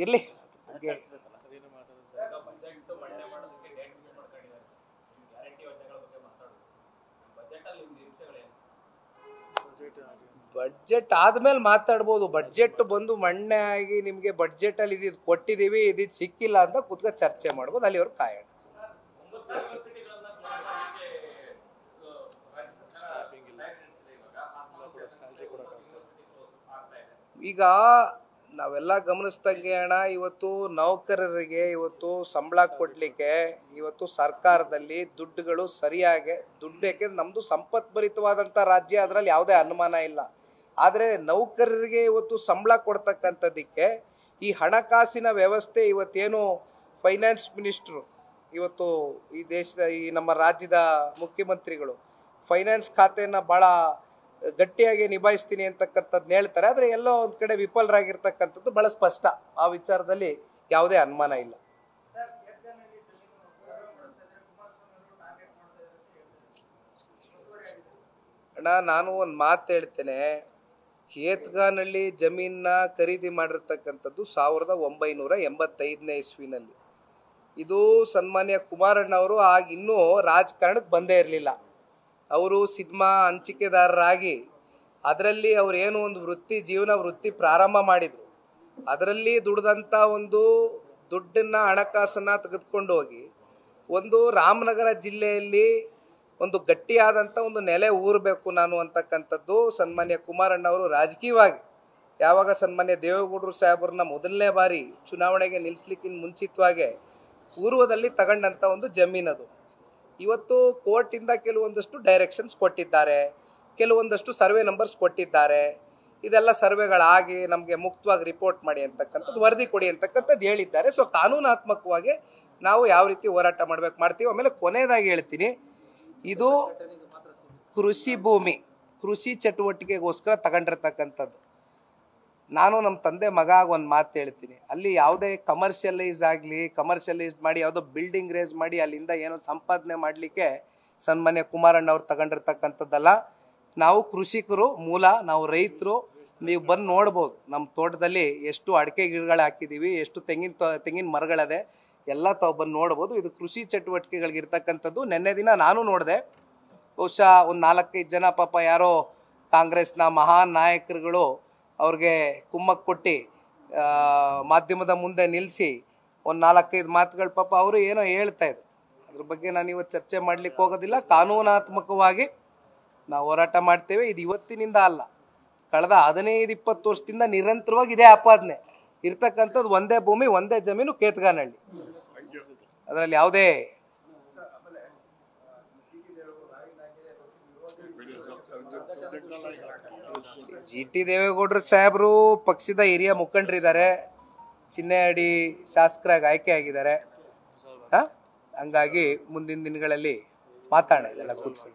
ಇರ್ಲಿ ಬಡ್ಜೆಟ್ ಆದ್ಮೇಲೆ ಮಾತಾಡ್ಬೋದು. ಬಡ್ಜೆಟ್ ಬಂದು ಮಣ್ಣೆ ಆಗಿ ನಿಮಗೆ ಬಡ್ಜೆಟ್ ಅಲ್ಲಿ ಇದು ಕೊಟ್ಟಿದೀವಿ ಇದು ಸಿಕ್ಕಿಲ್ಲ ಅಂತ ಕೂತ್ಕೊ ಚರ್ಚೆ ಮಾಡ್ಬೋದು. ಅಲ್ಲಿವರೆಗೆ ಕಾಯೋಣ. ಈಗ ನಾವೆಲ್ಲ ಗಮನಿಸ್ದಂಗೆ ಅಣ್ಣ, ಇವತ್ತು ನೌಕರರಿಗೆ ಇವತ್ತು ಸಂಬಳ ಕೊಡ್ಲಿಕ್ಕೆ ಇವತ್ತು ಸರ್ಕಾರದಲ್ಲಿ ದುಡ್ಡುಗಳು ಸರಿಯಾಗಿ ದುಡ್ಡು, ಯಾಕೆಂದ್ರೆ ನಮ್ದು ಸಂಪತ್ಭರಿತವಾದಂಥ ರಾಜ್ಯ, ಅದರಲ್ಲಿ ಯಾವುದೇ ಅನುಮಾನ ಇಲ್ಲ. ಆದರೆ ನೌಕರರಿಗೆ ಇವತ್ತು ಸಂಬಳ ಕೊಡ್ತಕ್ಕಂಥದ್ದಕ್ಕೆ ಈ ಹಣಕಾಸಿನ ವ್ಯವಸ್ಥೆ ಇವತ್ತೇನು ಫೈನಾನ್ಸ್ ಮಿನಿಸ್ಟ್ರು ಇವತ್ತು ಈ ದೇಶದ ಈ ನಮ್ಮ ರಾಜ್ಯದ ಮುಖ್ಯಮಂತ್ರಿಗಳು ಫೈನಾನ್ಸ್ ಖಾತೆಯನ್ನು ಭಾಳ ಗಟ್ಟಿಯಾಗಿ ನಿಭಾಯಿಸ್ತೀನಿ ಅಂತಕ್ಕಂಥದ್ದು ಹೇಳ್ತಾರೆ. ಆದರೆ ಎಲ್ಲೋ ಒಂದು ಕಡೆ ವಿಫಲರಾಗಿರ್ತಕ್ಕಂಥದ್ದು ಭಾಳ ಸ್ಪಷ್ಟ. ಆ ವಿಚಾರದಲ್ಲಿ ಯಾವುದೇ ಅನುಮಾನ ಇಲ್ಲ. ಅಣ್ಣ, ನಾನು ಒಂದು ಮಾತು ಹೇಳ್ತೇನೆ. ಕೇತ್ಗಾನಹಳ್ಳಿ ಜಮೀನನ್ನ ಖರೀದಿ ಮಾಡಿರ್ತಕ್ಕಂಥದ್ದು 1985ನೇ ಇಸ್ವಿನಲ್ಲಿ. ಇದು ಸನ್ಮಾನ್ಯ ಕುಮಾರಣ್ಣವರು ಆಗ ಇನ್ನೂ ರಾಜಕಾರಣಕ್ಕೆ ಬಂದೇ ಇರಲಿಲ್ಲ. ಅವರು ಸಿನಿಮಾ ಹಂಚಿಕೆದಾರರಾಗಿ ಅದರಲ್ಲಿ ಅವರು ಏನು ಒಂದು ಜೀವನ ವೃತ್ತಿ ಪ್ರಾರಂಭ ಮಾಡಿದರು. ಅದರಲ್ಲಿ ದುಡ್ದಂಥ ಒಂದು ದುಡ್ಡನ್ನು, ಹಣಕಾಸನ್ನು ತೆಗೆದುಕೊಂಡು ಹೋಗಿ ಒಂದು ರಾಮನಗರ ಜಿಲ್ಲೆಯಲ್ಲಿ ಒಂದು ಗಟ್ಟಿಯಾದಂಥ ಒಂದು ನೆಲೆ ಊರಬೇಕು ನಾನು ಅಂತಕ್ಕಂಥದ್ದು ಸನ್ಮಾನ್ಯ ಕುಮಾರಣ್ಣವರು ರಾಜಕೀಯವಾಗಿ ಯಾವಾಗ ಸನ್ಮಾನ್ಯ ದೇವೇಗೌಡರು ಸಾಹೇಬ್ರನ್ನ ಮೊದಲನೇ ಬಾರಿ ಚುನಾವಣೆಗೆ ನಿಲ್ಲಿಸ್ಲಿಕ್ಕಿಂತ ಮುಂಚಿತವಾಗೆ ಪೂರ್ವದಲ್ಲಿ ತಗೊಂಡಂಥ ಒಂದು ಜಮೀನದು. ಇವತ್ತು ಕೋರ್ಟಿಂದ ಕೆಲವೊಂದಷ್ಟು ಡೈರೆಕ್ಷನ್ಸ್ ಕೊಟ್ಟಿದ್ದಾರೆ, ಕೆಲವೊಂದಷ್ಟು ಸರ್ವೆ ನಂಬರ್ಸ್ ಕೊಟ್ಟಿದ್ದಾರೆ. ಇದೆಲ್ಲ ಸರ್ವೆಗಳಾಗಿ ನಮಗೆ ಮುಕ್ತವಾಗಿ ರಿಪೋರ್ಟ್ ಮಾಡಿ ಅಂತಕ್ಕಂಥದ್ದು, ವರದಿ ಕೊಡಿ ಅಂತಕ್ಕಂಥದ್ದು ಹೇಳಿದ್ದಾರೆ. ಸೊ ಕಾನೂನಾತ್ಮಕವಾಗಿ ನಾವು ಯಾವ ರೀತಿ ಹೋರಾಟ ಮಾಡ್ತೀವಿ. ಆಮೇಲೆ ಕೊನೆಯದಾಗಿ ಹೇಳ್ತೀನಿ, ಇದು ಕೃಷಿ ಭೂಮಿ, ಕೃಷಿ ಚಟುವಟಿಕೆಗೋಸ್ಕರ ತಗೊಂಡಿರ್ತಕ್ಕಂಥದ್ದು. ನಾನು ನಮ್ಮ ತಂದೆ ಮಗ ಒಂದು ಮಾತು ಹೇಳ್ತೀನಿ, ಅಲ್ಲಿ ಯಾವುದೇ ಕಮರ್ಷಿಯಲೈಸ್ ಮಾಡಿ ಯಾವುದೋ ಬಿಲ್ಡಿಂಗ್ ರೇಸ್ ಮಾಡಿ ಅಲ್ಲಿಂದ ಏನೋ ಸಂಪಾದನೆ ಮಾಡಲಿಕ್ಕೆ ಸನ್ಮಾನ್ಯ ಕುಮಾರಣ್ಣವ್ರು ತಗೊಂಡಿರ್ತಕ್ಕಂಥದ್ದಲ್ಲ. ನಾವು ಕೃಷಿಕರು ಮೂಲ, ನಾವು ರೈತರು. ನೀವು ಬಂದು ನೋಡ್ಬೋದು ನಮ್ಮ ತೋಟದಲ್ಲಿ ಎಷ್ಟು ಅಡಿಕೆ ಗಿಡಗಳು ಹಾಕಿದ್ದೀವಿ, ಎಷ್ಟು ತೆಂಗಿನ ಮರಗಳದೆ, ಎಲ್ಲ ತಾವು ಬಂದು ನೋಡ್ಬೋದು. ಇದು ಕೃಷಿ ಚಟುವಟಿಕೆಗಳಿಗಿರ್ತಕ್ಕಂಥದ್ದು. ನಿನ್ನೆ ದಿನ ನಾನು ನೋಡಿದೆ, ಬಹುಶಃ ಒಂದು 4-5 ಜನ ಪಾಪ ಯಾರೋ ಕಾಂಗ್ರೆಸ್ನ ಮಹಾನ್ ನಾಯಕರುಗಳು ಅವ್ರಿಗೆ ಕುಮ್ಮಕ್ಕೆ ಕೊಟ್ಟು ಮಾಧ್ಯಮದ ಮುಂದೆ ನಿಲ್ಲಿಸಿ ಒಂದು 4-5 ಮಾತುಗಳು ಪಾಪ ಅವರು ಏನೋ ಹೇಳ್ತಾ ಇದ್ರು. ಅದ್ರ ಬಗ್ಗೆ ನಾನು ಇವತ್ತು ಚರ್ಚೆ ಮಾಡಲಿಕ್ಕೆ ಹೋಗೋದಿಲ್ಲ. ಕಾನೂನಾತ್ಮಕವಾಗಿ ನಾವು ಹೋರಾಟ ಮಾಡ್ತೇವೆ. ಇದು ಇವತ್ತಿನಿಂದ ಅಲ್ಲ, ಕಳೆದ 15-20 ವರ್ಷದಿಂದ ನಿರಂತರವಾಗಿ ಇದೇ ಆಪಾದನೆ ಇರ್ತಕ್ಕಂಥದ್ದು. ಒಂದೇ ಭೂಮಿ, ಒಂದೇ ಜಮೀನು, ಕೇತ್ಗಾನಹಳ್ಳಿ. ಅದರಲ್ಲಿ ಯಾವುದೇ GT ದೇವೇಗೌಡರು ಸಾಹೇಬರು ಪಕ್ಷದ ಹಿರಿಯ ಮುಖಂಡರಿದ್ದಾರೆ, ಚಿನ್ನೆಹಳ್ಳಿ ಶಾಸಕರಾಗಿ ಆಯ್ಕೆ ಆಗಿದ್ದಾರೆ. ಹಂಗಾಗಿ ಮುಂದಿನ ದಿನಗಳಲ್ಲಿ ಮಾತಾಡೋಣ ಇದೆಲ್ಲ ಕೂತ್ಕೊಳ್ಳಿ.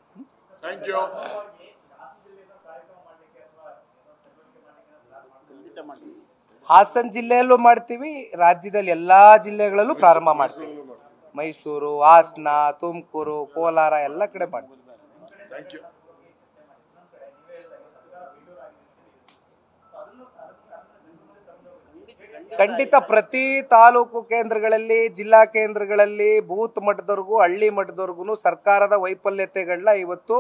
ಹಾಸನ ಜಿಲ್ಲೆಯಲ್ಲೂ ಮಾಡ್ತೀವಿ, ರಾಜ್ಯದಲ್ಲಿ ಎಲ್ಲಾ ಜಿಲ್ಲೆಗಳಲ್ಲೂ ಪ್ರಾರಂಭ ಮಾಡ್ತೀವಿ. ಮೈಸೂರು, ಹಾಸನ, ತುಮಕೂರು, ಕೋಲಾರ ಎಲ್ಲ ಕಡೆ ಮಾಡ್ತೀವಿ. ಖಂಡಿತ ಪ್ರತಿ ತಾಲೂಕು ಕೇಂದ್ರಗಳಲ್ಲಿ, ಜಿಲ್ಲಾ ಕೇಂದ್ರಗಳಲ್ಲಿ, ಬೂತ್ ಮಟ್ಟದವರೆಗೂ, ಹಳ್ಳಿ ಮಟ್ಟದವರೆಗೂ ಸರ್ಕಾರದ ವೈಫಲ್ಯತೆಗಳನ್ನ ಇವತ್ತು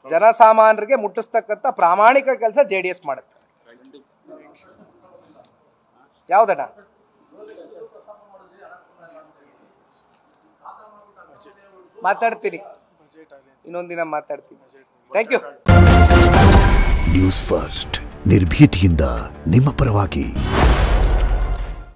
ಜನಸಾಮಾನ್ಯರಿಗೆ ಮುಟ್ಟಿಸ್ತಕ್ಕಂಥ ಪ್ರಾಮಾಣಿಕ ಕೆಲಸ JDS ಮಾಡುತ್ತೆ. ಯಾವ್ದಣ್ಣ? ಮಾತಾಡ್ತೀನಿ, ಇನ್ನೊಂದಿನ ಮಾತಾಡ್ತೀನಿ. Thank you. ನ್ಯೂಸ್ ಫಸ್ಟ್, ನಿರ್ಭೀತಿಯಿಂದ ನಿಮ್ಮ ಪರವಾಗಿ.